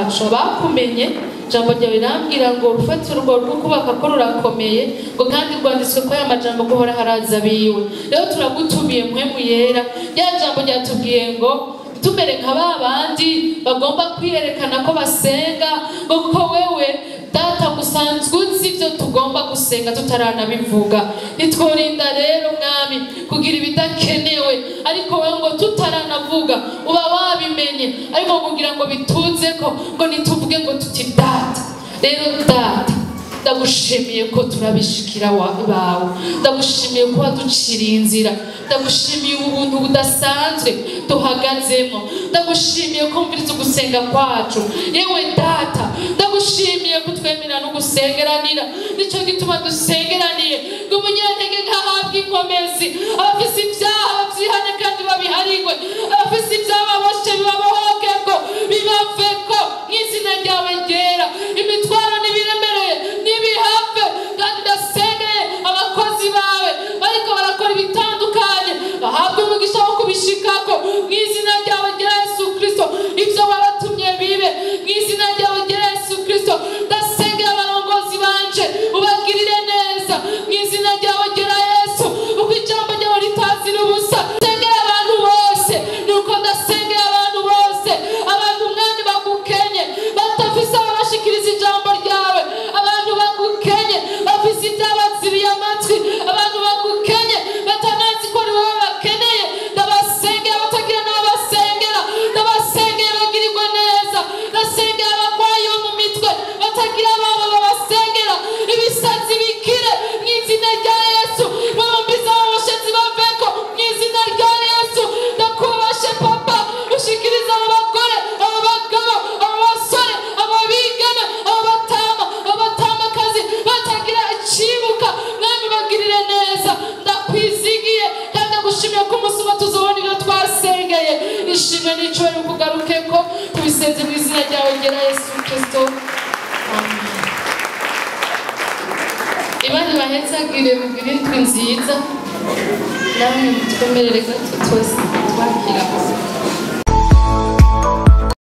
bacu bakumenye jambo ryawe rirambwira ngo urufatiro rwo kubaka ko rurakomeye ngo kandi rwanditswe ko aya majambo guhora haraza biwe. Rero turagutumiye mpwemu yera, rya jambo ryatubwiye ngo tumere nka babandi bagomba kwiyerekana ko basenga, ngo kuko wewe data gusanzwe uzi ibyo tugomba gusenga tutaranabivuga. Nitworinda rero mwami kugira ibidakenewe, ariko wewe ngo tutaranavuga uba wabimenye, ariko kugira ngo bituze ko ngo nituvuge ngo tuti data. Rero data ndagushimiye ko turabishikira bawe, ndagushimiye ko waduciriye inzira, ndagushimiye ubuntu budasanzwe duhagazemo, ndagushimiye ko mviriza ugusenga kwacu. Yewe data ndagushimiye ko twemera no gusengeranira, nicyo gituma dusengeraniye ngo umunyantege nkahabwe inkomezi, abafise ibyaha babyihane kandi babiharigwe, abafise ibyaha baboshe bibabohokeko bibaveko nk'izina ryawe ryera. Imitwaro n'ibiremereye nibihave, kandi ndasengeye abakozi bawe bariko barakora ibitandukanye bahabwe umugisha wo kubishikako mw'izina ryawe rya Yesu Kristo. Ivyo wabatumye bibe mw'izina ryawe rya Yesu Kristo. Ndasengeye abarongozi banje ubagirire neza mw'izina ryawe rya Yesu, uko ijambo ryawe ritazira ubusa. Ndasengeye abantu bose, nuko ndasengeye abantu bose, abantu mwami bagukenye batafise ababashikiriza ijambo ryawe, abantu bagukenye bafise ibyabaziriye amatwi, abantu bagukenye batanazi ko ari wowe bakeneye. Ndabasengeye batagira n'abasengera, ndabasengeye bagirirwe neza, ndasengeye abarwayi bo mu mitwe batagira ababo babasengera, ibisazi bikire mw'izina rya Yesu, babumbiza ababoshetsi baveko mw'izina rya Yesu. Ndakubashe papa, ushikiriza abo bagore, abo bagabo, abo basore, abo bigana, abo batama, abo batamakazi batagira icibuka, mwami bagirire neza. Ndakwizigiye kandi ndagushimiye ko umunsi umwe tuzobona ibyo twasengeye. Ishimwe n'icubahiro kugarukeko, tubisenze mu izina ryawe ryera Yesu Kristo, amen. Imana ibahezagire mugire indwi nziza, namwe mutwemerere gato twese twakira.